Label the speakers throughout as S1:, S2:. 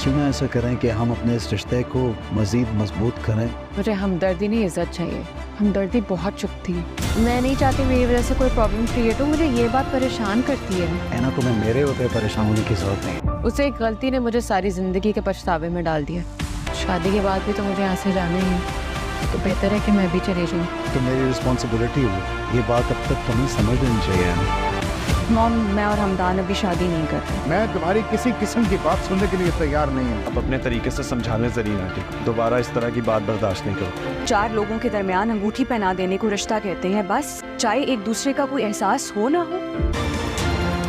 S1: क्यों ना ऐसा करें कि हम अपने इस रिश्ते को मजीद मजबूत करें।
S2: मुझे हमदर्दी नहीं इज्जत चाहिए। हमदर्दी बहुत चुभती है।
S3: मैं नहीं चाहती मेरी वजह से कोई प्रॉब्लम क्रिएट हो। मुझे ये बात परेशान करती है।
S1: ऐना को मैं मेरे होते परेशान होने की जरूरत नहीं।
S2: उसे एक गलती ने मुझे सारी जिंदगी के पछतावे में डाल दिया। शादी के बाद भी तो मुझे यहाँ से जाना ही है, तो बेहतर है कि मैं भी चली जाऊँ।
S1: तो मेरी रिस्पॉन्सिबिलिटी हो, ये बात अब तक तुम्हें समझ लेनी चाहिए।
S3: मॉम, मैं और हमदान अभी शादी नहीं कर रहे।
S4: मैं तुम्हारी किसी किस्म की बात सुनने के लिए तैयार नहीं हूँ।
S5: अब अपने तरीके से समझाने जरिए आंटी को दोबारा इस तरह की बात बर्दाश्त नहीं करो।
S3: 4 लोगों के दरमियान अंगूठी पहना देने को रिश्ता कहते हैं, बस चाहे एक दूसरे का कोई एहसास हो ना हो।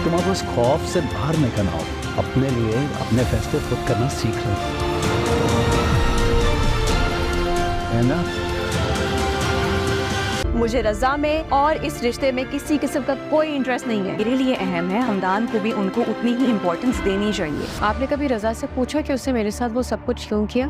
S1: तुम अब उस खौफ से बाहर निकल आओ, अपने लिए अपने फैसले खुद करना सीख लो, है ना?
S3: मुझे रजा में और इस रिश्ते में किसी किस्म का कोई इंटरेस्ट नहीं है। मेरे लिए अहम है, हमदान को भी उनको उतनी ही इम्पोर्टेंस देनी चाहिए।
S2: आपने कभी रजा से पूछा कि उसने मेरे साथ वो सब कुछ क्यों किया?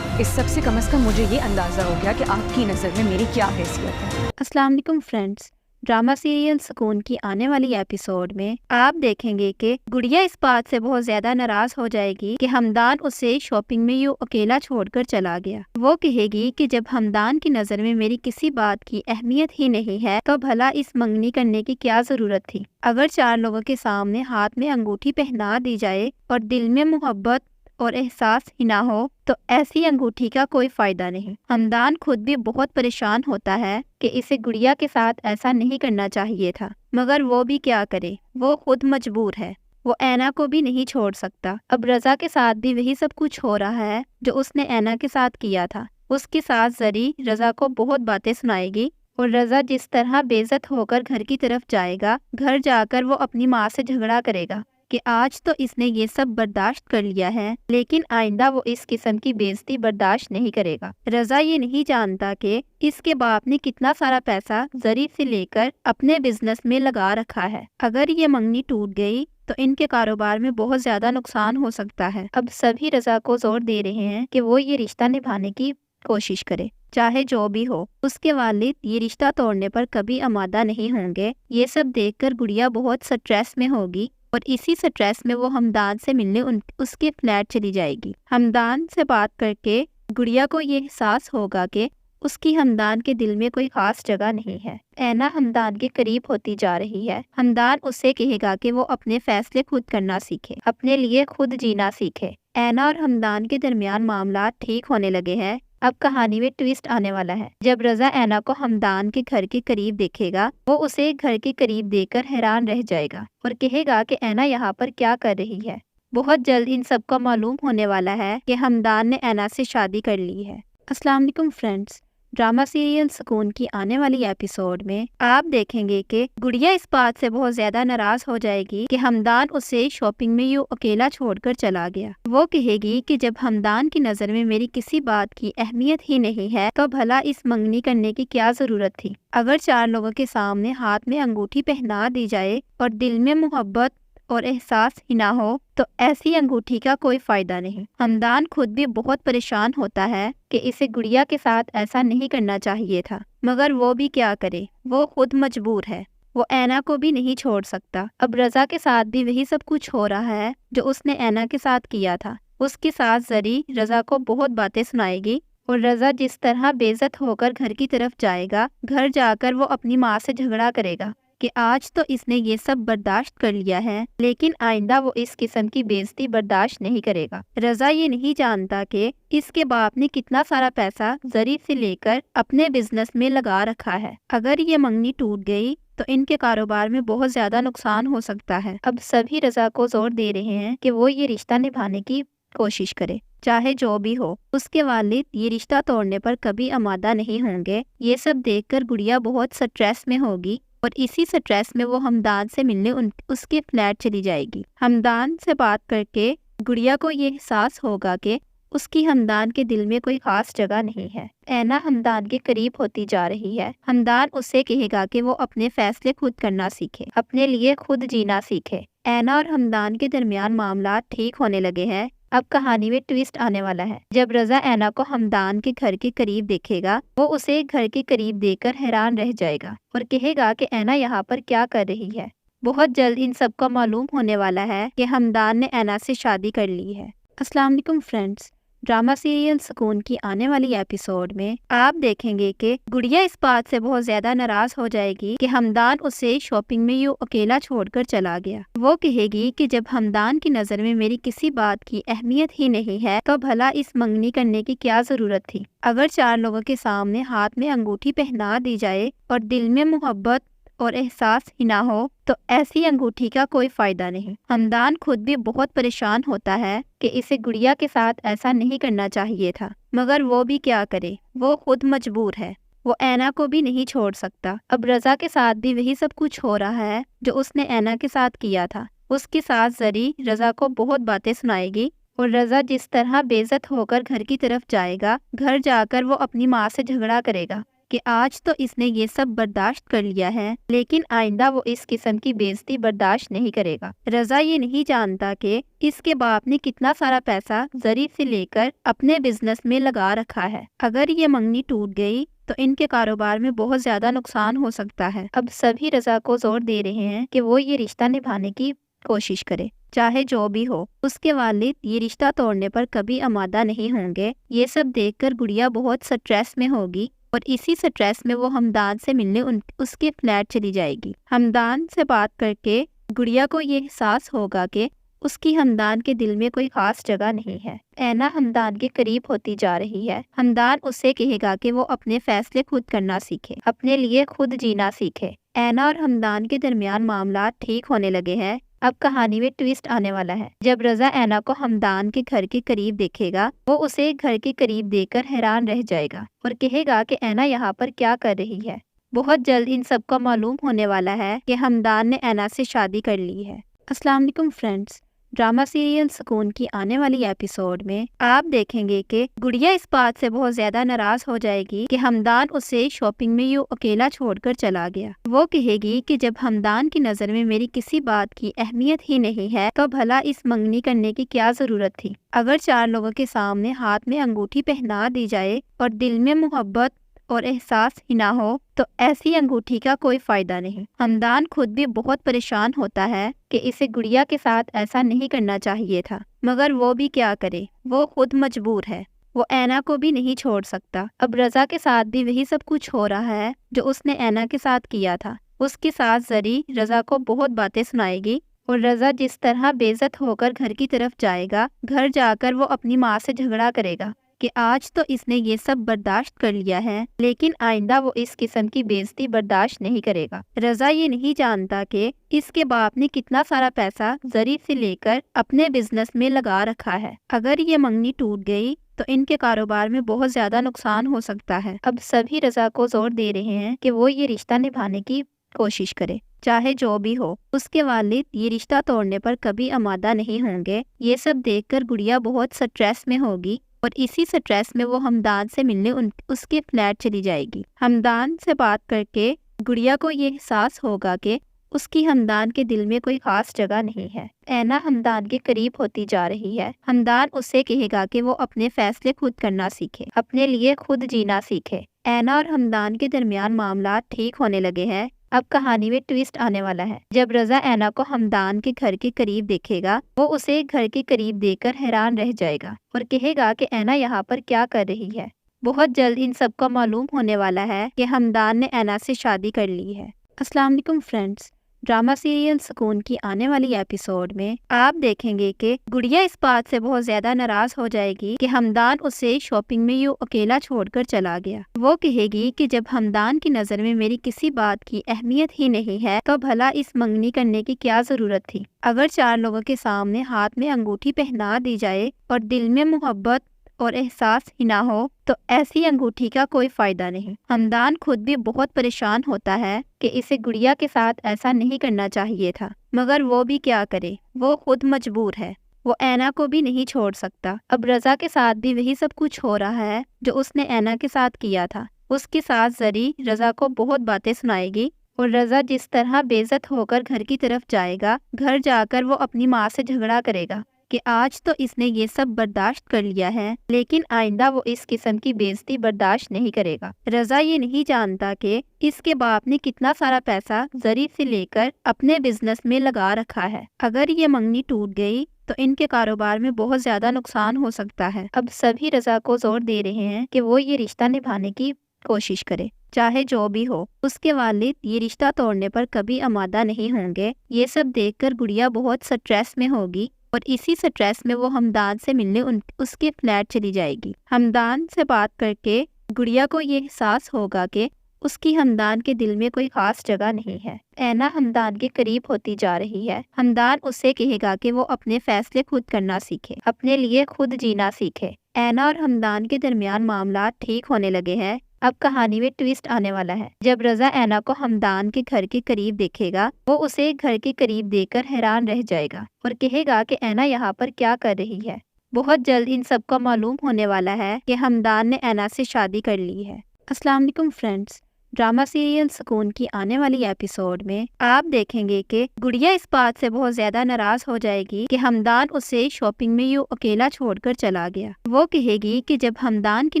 S3: इस सब से कम से कम मुझे ये अंदाजा हो गया कि आपकी नज़र में मेरी क्या हैसियत है।
S6: अस्सलाम वालेकुम फ्रेंड्स, ड्रामा सीरियल सुकून की आने वाली एपिसोड में आप देखेंगे कि गुड़िया इस बात से बहुत ज्यादा नाराज हो जाएगी कि हमदान उसे शॉपिंग में यूँ अकेला छोड़कर चला गया। वो कहेगी कि जब हमदान की नज़र में मेरी किसी बात की अहमियत ही नहीं है तो भला इस मंगनी करने की क्या जरूरत थी। अगर 4 लोगों के सामने हाथ में अंगूठी पहना दी जाए और दिल में मोहब्बत और एहसास ही ना हो तो ऐसी अंगूठी का कोई फायदा नहीं। हमदान खुद भी बहुत परेशान होता है कि इसे गुड़िया के साथ ऐसा नहीं करना चाहिए था, मगर वो भी क्या करे, वो खुद मजबूर है। वो ऐना को भी नहीं छोड़ सकता। अब रजा के साथ भी वही सब कुछ हो रहा है जो उसने ऐना के साथ किया था। उसकी सास जरी रजा को बहुत बातें सुनाएगी और रजा जिस तरह बेइज्जत होकर घर की तरफ जाएगा, घर जाकर वो अपनी माँ से झगड़ा करेगा कि आज तो इसने ये सब बर्दाश्त कर लिया है, लेकिन आइंदा वो इस किस्म की बेइज्जती बर्दाश्त नहीं करेगा। रजा ये नहीं जानता कि इसके बाप ने कितना सारा पैसा जरी से लेकर अपने बिजनेस में लगा रखा है। अगर ये मंगनी टूट गई तो इनके कारोबार में बहुत ज्यादा नुकसान हो सकता है। अब सभी रजा को जोर दे रहे हैं कि वो ये रिश्ता निभाने की कोशिश करे, चाहे जो भी हो। उसके वालिद ये रिश्ता तोड़ने पर कभी आमादा नहीं होंगे। ये सब देखकर गुड़िया बहुत स्ट्रेस में होगी और इसी स्ट्रेस में वो हमदान से मिलने उसके फ्लैट चली जाएगी। हमदान से बात करके गुड़िया को ये एहसास होगा कि उसकी हमदान के दिल में कोई खास जगह नहीं है। ऐना हमदान के करीब होती जा रही है। हमदान उससे कहेगा कि वो अपने फैसले खुद करना सीखे, अपने लिए खुद जीना सीखे। ऐना और हमदान के दरमियान मामला ठीक होने लगे हैं। अब कहानी में ट्विस्ट आने वाला है। जब रजा ऐना को हमदान के घर के करीब देखेगा, वो उसे घर के करीब देखकर हैरान रह जाएगा और कहेगा कि ऐना यहाँ पर क्या कर रही है। बहुत जल्द इन सबको मालूम होने वाला है कि हमदान ने ऐना से शादी कर ली है। अस्सलाम वालेकुम फ्रेंड्स, ड्रामा सीरियल सुकून की आने वाली एपिसोड में आप देखेंगे कि गुड़िया इस बात से बहुत ज्यादा नाराज हो जाएगी कि हमदान उसे शॉपिंग में यूँ अकेला छोड़कर चला गया। वो कहेगी कि जब हमदान की नज़र में मेरी किसी बात की अहमियत ही नहीं है तो भला इस मंगनी करने की क्या जरूरत थी। अगर 4 लोगों के सामने हाथ में अंगूठी पहना दी जाए और दिल में मोहब्बत और एहसास ही ना हो तो ऐसी अंगूठी का कोई फायदा नहीं। हमदान खुद भी बहुत परेशान होता है कि इसे गुड़िया के साथ ऐसा नहीं करना चाहिए था, मगर वो भी क्या करे, वो खुद मजबूर है। वो ऐना को भी नहीं छोड़ सकता। अब रजा के साथ भी वही सब कुछ हो रहा है जो उसने ऐना के साथ किया था। उसकी सास जरी रजा को बहुत बातें सुनाएगी और रजा जिस तरह बेइज्जत होकर घर की तरफ जाएगा, घर जाकर वो अपनी माँ से झगड़ा करेगा कि आज तो इसने ये सब बर्दाश्त कर लिया है, लेकिन आइंदा वो इस किस्म की बेइज्जती बर्दाश्त नहीं करेगा। रजा ये नहीं जानता कि इसके बाप ने कितना सारा पैसा जरी से लेकर अपने बिजनेस में लगा रखा है। अगर ये मंगनी टूट गई तो इनके कारोबार में बहुत ज्यादा नुकसान हो सकता है। अब सभी रजा को जोर दे रहे हैं कि वो ये रिश्ता निभाने की कोशिश करे, चाहे जो भी हो। उसके वालिद ये रिश्ता तोड़ने पर कभी आमादा नहीं होंगे। ये सब देखकर गुड़िया बहुत स्ट्रेस में होगी और इसी स्ट्रेस में वो हमदान से मिलने उसके फ्लैट चली जाएगी। हमदान से बात करके गुड़िया को ये एहसास होगा कि उसकी हमदान के दिल में कोई खास जगह नहीं है। ऐना हमदान के करीब होती जा रही है। हमदान उससे कहेगा कि वो अपने फैसले खुद करना सीखे, अपने लिए खुद जीना सीखे। ऐना और हमदान के दरमियान मामला ठीक होने लगे हैं। अब कहानी में ट्विस्ट आने वाला है। जब रजा ऐना को हमदान के घर के करीब देखेगा, वो उसे घर के करीब देखकर हैरान रह जाएगा और कहेगा कि ऐना यहाँ पर क्या कर रही है। बहुत जल्द इन सबको मालूम होने वाला है कि हमदान ने ऐना से शादी कर ली है। अस्सलाम वालेकुम फ्रेंड्स। ड्रामा सीरियल सुकून की आने वाली एपिसोड में आप देखेंगे कि गुड़िया इस बात से बहुत ज्यादा नाराज हो जाएगी कि हमदान उसे शॉपिंग में यूं अकेला छोड़कर चला गया। वो कहेगी कि जब हमदान की नजर में मेरी किसी बात की अहमियत ही नहीं है तो भला इस मंगनी करने की क्या जरूरत थी। अगर 4 लोगों के सामने हाथ में अंगूठी पहना दी जाए और दिल में मोहब्बत और एहसास ही ना हो तो ऐसी अंगूठी का कोई फायदा नहीं। हमदान खुद भी बहुत परेशान होता है कि इसे गुड़िया के साथ ऐसा नहीं करना चाहिए था, मगर वो भी क्या करे, वो खुद मजबूर है। वो ऐना को भी नहीं छोड़ सकता। अब रजा के साथ भी वही सब कुछ हो रहा है जो उसने ऐना के साथ किया था। उसकी सास जरी रजा को बहुत बातें सुनाएगी और रजा जिस तरह बेइज्जत होकर घर की तरफ जाएगा, घर जाकर वो अपनी माँ से झगड़ा करेगा कि आज तो इसने ये सब बर्दाश्त कर लिया है, लेकिन आइंदा वो इस किस्म की बेइज्जती बर्दाश्त नहीं करेगा। रजा ये नहीं जानता कि इसके बाप ने कितना सारा पैसा जरी से लेकर अपने बिजनेस में लगा रखा है। अगर ये मंगनी टूट गई तो इनके कारोबार में बहुत ज्यादा नुकसान हो सकता है। अब सभी रजा को जोर दे रहे हैं कि वो ये रिश्ता निभाने की कोशिश करे, चाहे जो भी हो। उसके वालिद ये रिश्ता तोड़ने पर कभी आमादा नहीं होंगे। ये सब देखकर गुड़िया बहुत स्ट्रेस में होगी और इसी स्ट्रेस में वो हमदान से मिलने उसके फ्लैट चली जाएगी। हमदान से बात करके गुड़िया को ये एहसास होगा कि उसकी हमदान के दिल में कोई खास जगह नहीं है। ऐना हमदान के करीब होती जा रही है। हमदान उससे कहेगा कि वो अपने फैसले खुद करना सीखे, अपने लिए खुद जीना सीखे। ऐना और हमदान के दरमियान मामला ठीक होने लगे हैं। अब कहानी में ट्विस्ट आने वाला है। जब रजा ऐना को हमदान के घर के करीब देखेगा, वो उसे घर के करीब देखकर हैरान रह जाएगा और कहेगा कि ऐना यहाँ पर क्या कर रही है। बहुत जल्द इन सबको मालूम होने वाला है कि हमदान ने ऐना से शादी कर ली है। अस्सलाम वालेकुम फ्रेंड्स। ड्रामा सीरियल सुकून की आने वाली एपिसोड में आप देखेंगे कि गुड़िया इस बात से बहुत ज्यादा नाराज हो जाएगी कि हमदान उसे शॉपिंग में यूं अकेला छोड़कर चला गया। वो कहेगी कि जब हमदान की नजर में मेरी किसी बात की अहमियत ही नहीं है तो भला इस मंगनी करने की क्या जरूरत थी। अगर 4 लोगों के सामने हाथ में अंगूठी पहना दी जाए और दिल में मोहब्बत और एहसास ही ना हो तो ऐसी अंगूठी का कोई फायदा नहीं। हमदान खुद भी बहुत परेशान होता है कि इसे गुड़िया के साथ ऐसा नहीं करना चाहिए था, मगर वो भी क्या करे, वो खुद मजबूर है। वो ऐना को भी नहीं छोड़ सकता। अब रजा के साथ भी वही सब कुछ हो रहा है जो उसने ऐना के साथ किया था। उसकी सास जरी रजा को बहुत बातें सुनाएगी और रजा जिस तरह बेइज्जत होकर घर की तरफ जाएगा, घर जाकर वो अपनी माँ से झगड़ा करेगा कि आज तो इसने ये सब बर्दाश्त कर लिया है, लेकिन आइंदा वो इस किस्म की बेइज्जती बर्दाश्त नहीं करेगा। रजा ये नहीं जानता कि इसके बाप ने कितना सारा पैसा जरी से लेकर अपने बिजनेस में लगा रखा है। अगर ये मंगनी टूट गई तो इनके कारोबार में बहुत ज्यादा नुकसान हो सकता है। अब सभी रजा को जोर दे रहे हैं कि वो ये रिश्ता निभाने की कोशिश करे, चाहे जो भी हो। उसके वालिद ये रिश्ता तोड़ने पर कभी आमादा नहीं होंगे। ये सब देखकर गुड़िया बहुत स्ट्रेस में होगी और इसी स्ट्रेस में वो हमदान से मिलने उसके फ्लैट चली जाएगी। हमदान से बात करके गुड़िया को ये एहसास होगा कि उसकी हमदान के दिल में कोई खास जगह नहीं है। ऐना हमदान के करीब होती जा रही है। हमदान उससे कहेगा कि वो अपने फैसले खुद करना सीखे, अपने लिए खुद जीना सीखे। ऐना और हमदान के दरमियान मामला ठीक होने लगे हैं। अब कहानी में ट्विस्ट आने वाला है। जब रजा ऐना को हमदान के घर के करीब देखेगा, वो उसे घर के करीब देखकर हैरान रह जाएगा और कहेगा कि ऐना यहाँ पर क्या कर रही है। बहुत जल्द इन सबको मालूम होने वाला है कि हमदान ने ऐना से शादी कर ली है। अस्सलाम वालेकुम फ्रेंड्स। ड्रामा सीरियल सुकून की आने वाली एपिसोड में आप देखेंगे कि गुड़िया इस बात से बहुत ज्यादा नाराज हो जाएगी कि हमदान उसे शॉपिंग में यूं अकेला छोड़कर चला गया। वो कहेगी कि जब हमदान की नजर में मेरी किसी बात की अहमियत ही नहीं है तो भला इस मंगनी करने की क्या जरूरत थी। अगर 4 लोगों के सामने हाथ में अंगूठी पहना दी जाए और दिल में मोहब्बत और एहसास ही ना हो तो ऐसी अंगूठी का कोई फायदा नहीं। हमदान खुद भी बहुत परेशान होता है कि इसे गुड़िया के साथ ऐसा नहीं करना चाहिए था, मगर वो भी क्या करे, वो खुद मजबूर है। वो ऐना को भी नहीं छोड़ सकता। अब रजा के साथ भी वही सब कुछ हो रहा है जो उसने ऐना के साथ किया था। उसकी सास जरी रजा को बहुत बातें सुनाएगी और रजा जिस तरह बेइज्जत होकर घर की तरफ जाएगा, घर जाकर वो अपनी माँ से झगड़ा करेगा कि आज तो इसने ये सब बर्दाश्त कर लिया है, लेकिन आइंदा वो इस किस्म की बेइज्जती बर्दाश्त नहीं करेगा। रजा ये नहीं जानता कि इसके बाप ने कितना सारा पैसा जरी से लेकर अपने बिजनेस में लगा रखा है। अगर ये मंगनी टूट गई تو ان کے کاروبار میں بہت زیادہ نقصان ہو سکتا ہے۔ اب سبھی رضا کو زور دے رہے ہیں کہ وہ یہ رشتہ نبھانے کی کوشش کرے، چاہے جو بھی ہو۔ اس کے والد یہ رشتہ توڑنے پر کبھی آمادہ نہیں ہوں گے۔ یہ سب دیکھ کر گڑیا بہت سٹریس میں ہوگی اور اسی سٹریس میں وہ ہمدان سے ملنے اس کے فلیٹ چلی جائے گی۔ ہمدان سے بات کر کے گڑیا کو یہ احساس ہوگا کہ اس کی ہمدان کے دل میں کوئی خاص جگہ نہیں ہے۔ اینا ہمدان کے قریب ہوتی جا رہی ہے۔ ہمدان اسے کہے گا کہ وہ اپنے فیصلے خود کرنا سیکھے، اپنے لیے خود جینا سیکھے۔ اینا اور ہمدان کے درمیان معاملات ٹھیک ہونے لگے ہیں۔ اب کہانی میں ٹویسٹ آنے والا ہے۔ جب رضا اینا کو ہمدان کے گھر کے قریب دیکھے گا، وہ اسے گھر کے قریب دیکھ کر حیران رہ جائے گا اور کہے گا کہ اینا یہاں پر کیا کر رہی ہے۔ بہت جلد ان سب کو معلوم ہونے والا ہے کہ ہمدان نے اینا سے شادی کر لی ہے۔ السلام علیکم فرینڈز، ڈرامہ سیریل سکون کی آنے والی ایپیسوڈ میں آپ دیکھیں گے کہ گڑیا اس بات سے بہت زیادہ ناراض ہو جائے گی کہ ہمدان اسے شاپنگ میں یوں اکیلا چھوڑ کر چلا گیا۔ وہ کہے گی کہ جب ہمدان کی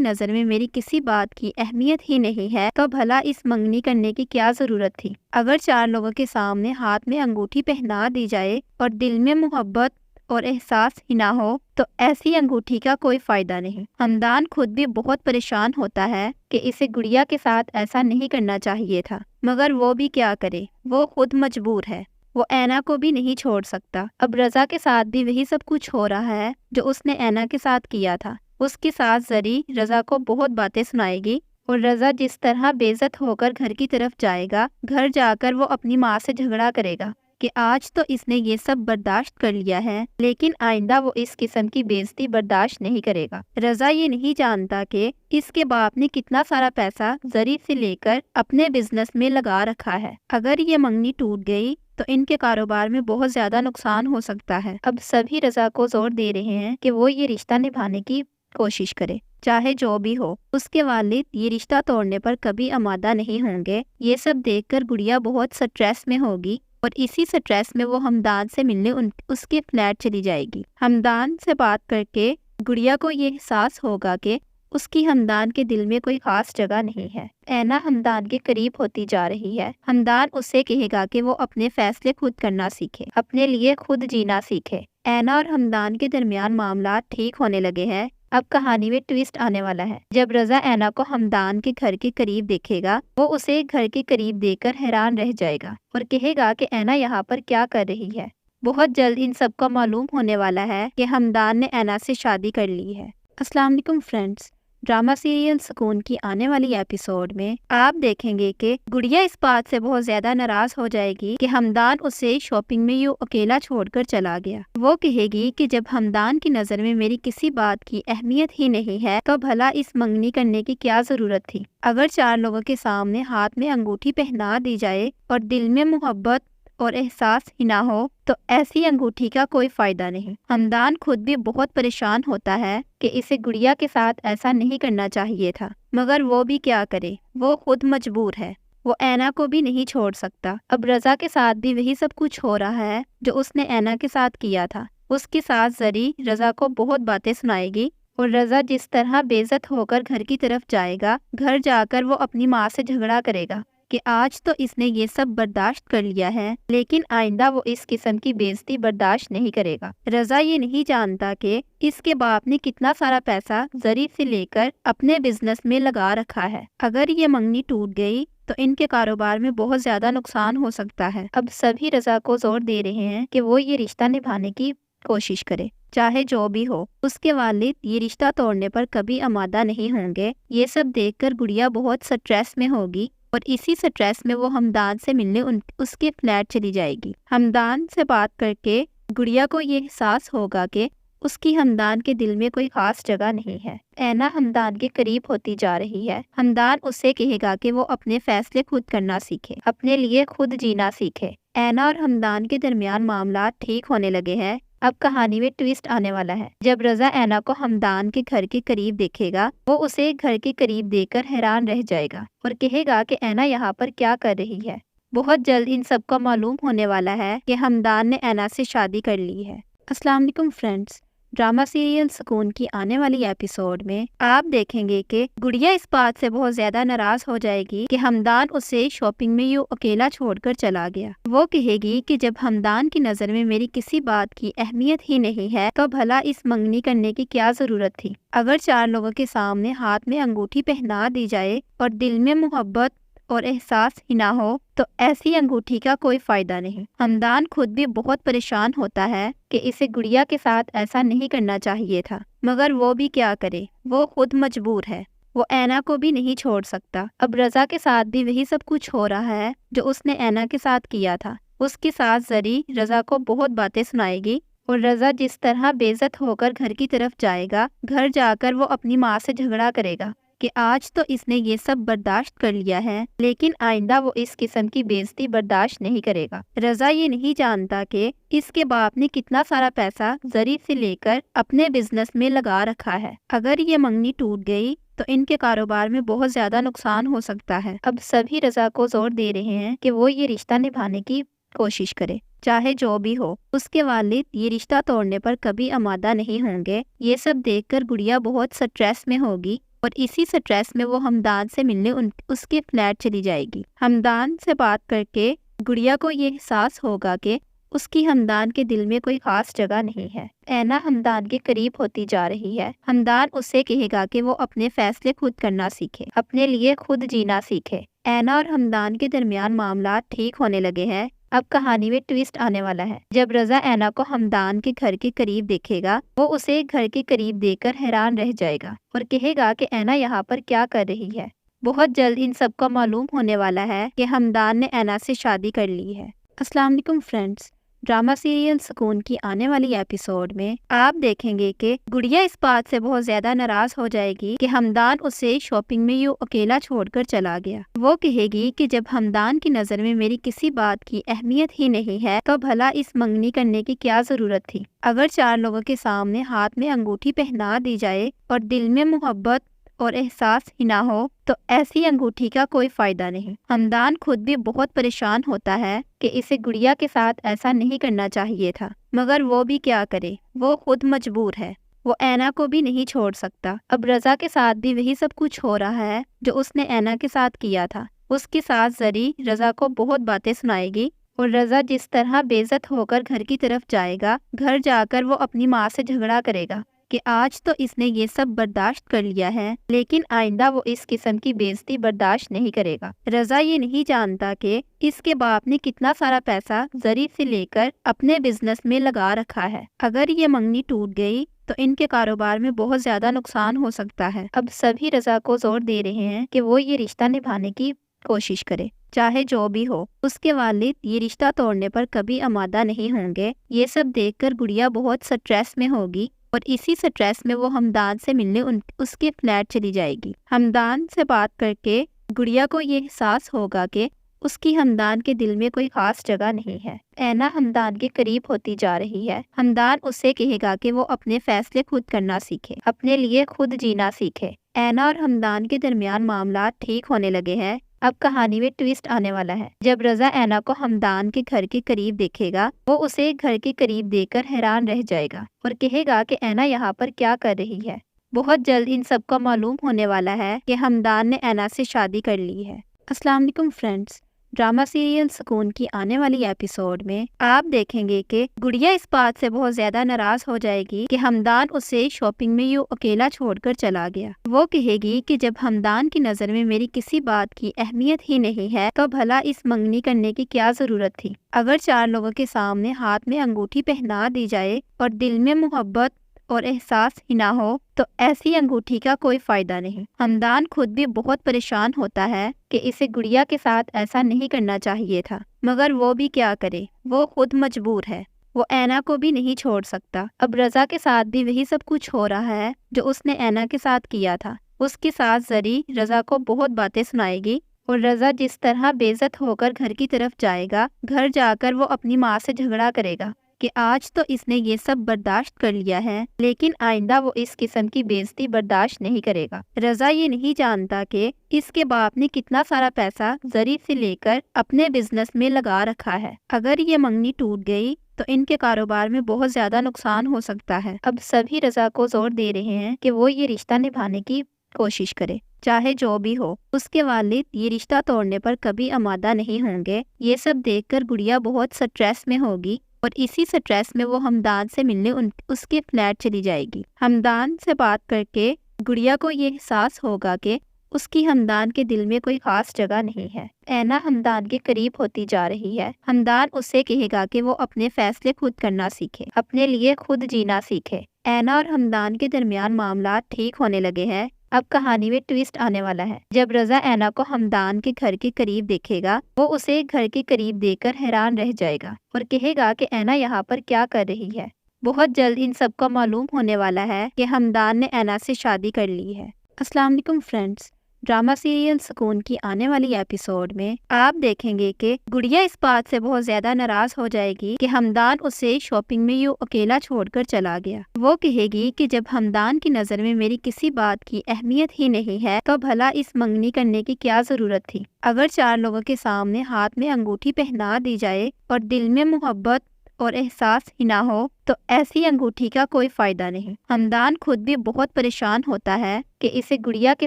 S6: نظر میں میری کسی بات کی اہمیت ہی نہیں ہے تو بھلا اس منگنی کرنے کی کیا ضرورت تھی۔ اگر 4 لوگوں کے سامنے ہاتھ میں انگوٹھی پہنا دی جائے اور دل میں محبت اور احساس ہی نہ ہو تو ایسی انگوٹھی کا کوئی فائدہ نہیں۔ ہمدان خود بھی بہت پریشان ہوتا ہے کہ اسے گڑیا کے ساتھ ایسا نہیں کرنا چاہیے تھا، مگر وہ بھی کیا کرے، وہ خود مجبور ہے۔ وہ اینا کو بھی نہیں چھوڑ سکتا۔ اب رضا کے ساتھ بھی وہی سب کچھ ہو رہا ہے جو اس نے اینا کے ساتھ کیا تھا۔ اس کے ساتھ زری رضا کو بہت باتیں سنائے گی اور رضا جس طرح بے عزت ہو کر گھر کی طرف جائے گا، گھر جا کر وہ اپنی ماں سے جھگڑا کرے گا کہ آج تو اس نے یہ سب برداشت کر لیا ہے لیکن آئندہ وہ اس قسم کی بے عزتی برداشت نہیں کرے گا۔ رضا یہ نہیں جانتا کہ اس کے باپ نے کتنا سارا پیسہ زری سے لے کر اپنے بزنس میں لگا رکھا ہے۔ اگر یہ منگنی ٹوٹ گئی تو ان کے کاروبار میں بہت زیادہ نقصان ہو سکتا ہے۔ اب سبھی رضا کو زور دے رہے ہیں کہ وہ یہ رشتہ نبھانے کی کوشش کرے، چاہے جو بھی ہو۔ اس کے والد یہ رشتہ توڑنے پر کبھی آمادہ نہیں ہوں گے۔ یہ سب دیکھ کر گڑیا بہت سٹریس میں ہوگی اور اسی سٹریس میں وہ ہمدان سے ملنے اس کے فلیٹ چلی جائے گی۔ ہمدان سے بات کر کے گڑیا کو یہ احساس ہوگا کہ اس کی ہمدان کے دل میں کوئی خاص جگہ نہیں ہے۔ اینا ہمدان کے قریب ہوتی جا رہی ہے۔ ہمدان اسے کہے گا کہ وہ اپنے فیصلے خود کرنا سیکھے، اپنے لیے خود جینا سیکھے۔ اینا اور ہمدان کے درمیان معاملات ٹھیک ہونے لگے ہیں۔ اب کہانی میں ٹویسٹ آنے والا ہے۔ جب رضا اینا کو ہمدان کے گھر کے قریب دیکھے گا، وہ اسے گھر کے قریب دیکھ کر حیران رہ جائے گا اور کہے گا کہ اینا یہاں پر کیا کر رہی ہے۔ بہت جلد ان سب کو معلوم ہونے والا ہے کہ ہمدان نے اینا سے شادی کر لی ہے۔ السلام علیکم فرینڈز، ڈرامہ سیریل سکون کی آنے والی ایپیسوڈ میں آپ دیکھیں گے کہ گڑیا اس بات سے بہت زیادہ ناراض ہو جائے گی کہ ہمدان اسے شاپنگ میں یوں اکیلا چھوڑ کر چلا گیا۔ وہ کہے گی کہ جب ہمدان کی نظر میں میری کسی بات کی اہمیت ہی نہیں ہے تو بھلا اس منگنی کرنے کی کیا ضرورت تھی۔ اگر 4 لوگوں کے سامنے ہاتھ میں انگوٹھی پہنا دی جائے اور دل میں محبت اور احساس ہی نہ ہو تو ایسی انگوٹھی کا کوئی فائدہ نہیں۔ ہمدان خود بھی بہت پریشان ہوتا ہے کہ اسے گڑیا کے ساتھ ایسا نہیں کرنا چاہیے تھا، مگر وہ بھی کیا کرے، وہ خود مجبور ہے۔ وہ اینا کو بھی نہیں چھوڑ سکتا۔ اب رضا کے ساتھ بھی وہی سب کچھ ہو رہا ہے جو اس نے اینا کے ساتھ کیا تھا۔ اس کے ساتھ زری رضا کو بہت باتیں سنائے گی اور رضا جس طرح بے عزت ہو کر گھر کی طرف جائے گا، گھر جا کر وہ اپنی ماں سے جھگڑا کرے گا کہ آج تو اس نے یہ سب برداشت کر لیا ہے لیکن آئندہ وہ اس قسم کی بے عزتی برداشت نہیں کرے گا۔ رضا یہ نہیں جانتا کہ اس کے باپ نے کتنا سارا پیسہ زری سے لے کر اپنے بزنس میں لگا رکھا ہے۔ اگر یہ منگنی ٹوٹ گئی تو ان کے کاروبار میں بہت زیادہ نقصان ہو سکتا ہے۔ اب سبھی رضا کو زور دے رہے ہیں کہ وہ یہ رشتہ نبھانے کی کوشش کرے، چاہے جو بھی ہو۔ اس کے والد یہ رشتہ توڑنے پر کبھی آمادہ نہیں ہوں گے۔ یہ سب دیکھ کر گڑیا بہت سٹریس میں ہوگی اور اسی سٹریس میں وہ ہمدان سے ملنے اس کے فلیٹ چلی جائے گی۔ ہمدان سے بات کر کے گڑیا کو یہ احساس ہوگا کہ اس کی ہمدان کے دل میں کوئی خاص جگہ نہیں ہے۔ اینا ہمدان کے قریب ہوتی جا رہی ہے۔ ہمدان اسے کہے گا کہ وہ اپنے فیصلے خود کرنا سیکھے، اپنے لیے خود جینا سیکھے۔ اینا اور ہمدان کے درمیان معاملات ٹھیک ہونے لگے ہیں۔ اب کہانی میں ٹویسٹ آنے والا ہے۔ جب رضا اینا کو ہمدان کے گھر کے قریب دیکھے گا، وہ اسے گھر کے قریب دیکھ کر حیران رہ جائے گا اور کہے گا کہ اینا یہاں پر کیا کر رہی ہے۔ بہت جلد ان سب کو معلوم ہونے والا ہے کہ ہمدان نے اینا سے شادی کر لی ہے۔ السلام علیکم فرینڈز، ड्रामा सीरियल सुकून की आने वाली एपिसोड में आप देखेंगे कि गुड़िया इस बात से बहुत ज्यादा नाराज हो जाएगी कि हमदान उसे शॉपिंग में यूं अकेला छोड़कर चला गया। वो कहेगी कि जब हमदान की नजर में मेरी किसी बात की अहमियत ही नहीं है तो भला इस मंगनी करने की क्या जरूरत थी। अगर 4 लोगों के सामने हाथ में अंगूठी पहना दी जाए और दिल में मोहब्बत और एहसास ही ना हो तो ऐसी अंगूठी का कोई फायदा नहीं। हमदान खुद भी बहुत परेशान होता है कि इसे गुड़िया के साथ ऐसा नहीं करना चाहिए था, मगर वो भी क्या करे, वो खुद मजबूर है। वो ऐना को भी नहीं छोड़ सकता। अब रजा के साथ भी वही सब कुछ हो रहा है जो उसने ऐना के साथ किया था। उसकी सास जरी रजा को बहुत बातें सुनाएगी और रजा जिस तरह बेइज्जत होकर घर की तरफ जाएगा, घर जाकर वो अपनी माँ से झगड़ा करेगा कि आज तो इसने ये सब बर्दाश्त कर लिया है, लेकिन आइंदा वो इस किस्म की बेइज्जती बर्दाश्त नहीं करेगा। रजा ये नहीं जानता कि इसके बाप ने कितना सारा पैसा जरी से लेकर अपने बिजनेस में लगा रखा है। अगर ये मंगनी टूट गई तो इनके कारोबार में बहुत ज्यादा नुकसान हो सकता है। अब सभी रजा को जोर दे रहे हैं कि वो ये रिश्ता निभाने की कोशिश करे, चाहे जो भी हो। उसके वालिद ये रिश्ता तोड़ने पर कभी आमादा नहीं होंगे। ये सब देखकर गुड़िया बहुत स्ट्रेस में होगी और इसी स्ट्रेस में वो हमदान से मिलने उसके फ्लैट चली जाएगी। हमदान से बात करके गुड़िया को ये एहसास होगा कि उसकी हमदान के दिल में कोई खास जगह नहीं है। ऐना हमदान के करीब होती जा रही है। हमदान उससे कहेगा कि वो अपने फैसले खुद करना सीखे, अपने लिए खुद जीना सीखे। ऐना और हमदान के दरमियान मामला ठीक होने लगे हैं। अब कहानी में ट्विस्ट आने वाला है। जब रजा ऐना को हमदान के घर के करीब देखेगा, वो उसे घर के करीब देखकर हैरान रह जाएगा और कहेगा कि ऐना यहाँ पर क्या कर रही है। बहुत जल्द इन सबको मालूम होने वाला है कि हमदान ने ऐना से शादी कर ली है। अस्सलाम वालेकुम फ्रेंड्स, ड्रामा सीरियल सुकून की आने वाली एपिसोड में आप देखेंगे कि गुड़िया इस बात से बहुत ज्यादा नाराज हो जाएगी कि हमदान उसे शॉपिंग में यूं अकेला छोड़कर चला गया। वो कहेगी कि जब हमदान की नजर में मेरी किसी बात की अहमियत ही नहीं है तो भला इस मंगनी करने की क्या जरूरत थी। अगर 4 लोगों के सामने हाथ में अंगूठी पहना दी जाए और दिल में मोहब्बत और एहसास ही ना हो तो ऐसी अंगूठी का कोई फायदा नहीं। हमदान खुद भी बहुत परेशान होता है कि इसे गुड़िया के साथ ऐसा नहीं करना चाहिए था, मगर वो भी क्या करे, वो खुद मजबूर है। वो ऐना को भी नहीं छोड़ सकता। अब रजा के साथ भी वही सब कुछ हो रहा है जो उसने ऐना के साथ किया था। उसकी सास जरी रजा को बहुत बातें सुनाएगी और रजा जिस तरह बेइज्जत होकर घर की तरफ जाएगा, घर जाकर वो अपनी माँ से झगड़ा करेगा कि आज तो इसने ये सब बर्दाश्त कर लिया है, लेकिन आइंदा वो इस किस्म की बेइज्जती बर्दाश्त नहीं करेगा। रजा ये नहीं जानता कि इसके बाप ने कितना सारा पैसा जरी से लेकर अपने बिजनेस में लगा रखा है। अगर ये मंगनी टूट गई तो इनके कारोबार में बहुत ज्यादा नुकसान हो सकता है। अब सभी रजा को जोर दे रहे हैं कि वो ये रिश्ता निभाने की कोशिश करे, चाहे जो भी हो। उसके वालिद ये रिश्ता तोड़ने पर कभी आमादा नहीं होंगे। ये सब देखकर गुड़िया बहुत स्ट्रेस में होगी और इसी स्ट्रेस में वो हमदान से मिलने उसके फ्लैट चली जाएगी। हमदान से बात करके गुड़िया को ये एहसास होगा कि उसकी हमदान के दिल में कोई खास जगह नहीं है। ऐना हमदान के करीब होती जा रही है। हमदान उससे कहेगा कि वो अपने फैसले खुद करना सीखे, अपने लिए खुद जीना सीखे। ऐना और हमदान के दरमियान मामला ठीक होने लगे हैं। अब कहानी में ट्विस्ट आने वाला है। जब रजा ऐना को हमदान के घर के करीब देखेगा, वो उसे घर के करीब देखकर हैरान रह जाएगा और कहेगा कि ऐना यहाँ पर क्या कर रही है। बहुत जल्द इन सबको मालूम होने वाला है कि हमदान ने ऐना से शादी कर ली है। अस्सलाम वालेकुम फ्रेंड्स, ड्रामा सीरियल सुकून की आने वाली एपिसोड में आप देखेंगे कि गुड़िया इस बात से बहुत ज्यादा नाराज हो जाएगी कि हमदान उसे शॉपिंग में यूं अकेला छोड़कर चला गया। वो कहेगी कि जब हमदान की नजर में मेरी किसी बात की अहमियत ही नहीं है तो भला इस मंगनी करने की क्या जरूरत थी। अगर 4 लोगों के सामने हाथ में अंगूठी पहना दी जाए और दिल में मोहब्बत और एहसास ही ना हो तो ऐसी अंगूठी का कोई फायदा नहीं। हमदान खुद भी बहुत परेशान होता है कि इसे गुड़िया के साथ ऐसा नहीं करना चाहिए था, मगर वो भी क्या करे, वो खुद मजबूर है। वो ऐना को भी नहीं छोड़ सकता। अब रजा के साथ भी वही सब कुछ हो रहा है जो उसने ऐना के साथ किया था। उसकी सास जरी रजा को बहुत बातें सुनाएगी और रजा जिस तरह बेइज्जत होकर घर की तरफ जाएगा, घर जाकर वो अपनी माँ से झगड़ा करेगा कि आज तो इसने ये सब बर्दाश्त कर लिया है, लेकिन आइंदा वो इस किस्म की बेइज्जती बर्दाश्त नहीं करेगा। रजा ये नहीं जानता कि इसके बाप ने कितना सारा पैसा जरी से लेकर अपने बिजनेस में लगा रखा है। अगर ये मंगनी टूट गई تو ان کے کاروبار میں بہت زیادہ نقصان ہو سکتا ہے۔ اب سبھی رضا کو زور دے رہے ہیں کہ وہ یہ رشتہ نبھانے کی کوشش کرے، چاہے جو بھی ہو۔ اس کے والد یہ رشتہ توڑنے پر کبھی آمادہ نہیں ہوں گے۔ یہ سب دیکھ کر گڑیا بہت سٹریس میں ہوگی اور اسی سٹریس میں وہ ہمدان سے ملنے اس کے فلیٹ چلی جائے گی۔ ہمدان سے بات کر کے گڑیا کو یہ احساس ہوگا کہ اس کی ہمدان کے دل میں کوئی خاص جگہ نہیں ہے۔ اینا ہمدان کے قریب ہوتی جا رہی ہے۔ ہمدان اسے کہے گا کہ وہ اپنے فیصلے خود کرنا سیکھے، اپنے لیے خود جینا سیکھے۔ اینا اور ہمدان کے درمیان معاملات ٹھیک ہونے لگے ہیں۔ اب کہانی میں ٹویسٹ آنے والا ہے۔ جب رضا اینا کو ہمدان کے گھر کے قریب دیکھے گا، وہ اسے گھر کے قریب دیکھ کر حیران رہ جائے گا اور کہے گا کہ اینا یہاں پر کیا کر رہی ہے۔ بہت جلد ان سب کو معلوم ہونے والا ہے کہ ہمدان نے اینا سے شادی کر لی ہے۔ السلام علیکم فرینڈز، ڈرامہ سیریل سکون کی آنے والی ایپیسوڈ میں آپ دیکھیں گے کہ گڑیا اس بات سے بہت زیادہ ناراض ہو جائے گی کہ ہمدان اسے شاپنگ میں یوں اکیلا چھوڑ کر چلا گیا۔ وہ کہے گی کہ جب ہمدان کی نظر میں میری کسی بات کی اہمیت ہی نہیں ہے تو بھلا اس منگنی کرنے کی کیا ضرورت تھی۔ اگر 4 لوگوں کے سامنے ہاتھ میں انگوٹھی پہنا دی جائے اور دل میں محبت اور احساس ہی نہ ہو تو ایسی انگوٹھی کا کوئی فائدہ نہیں۔ ہمدان خود بھی بہت پریشان ہوتا ہے کہ اسے گڑیا کے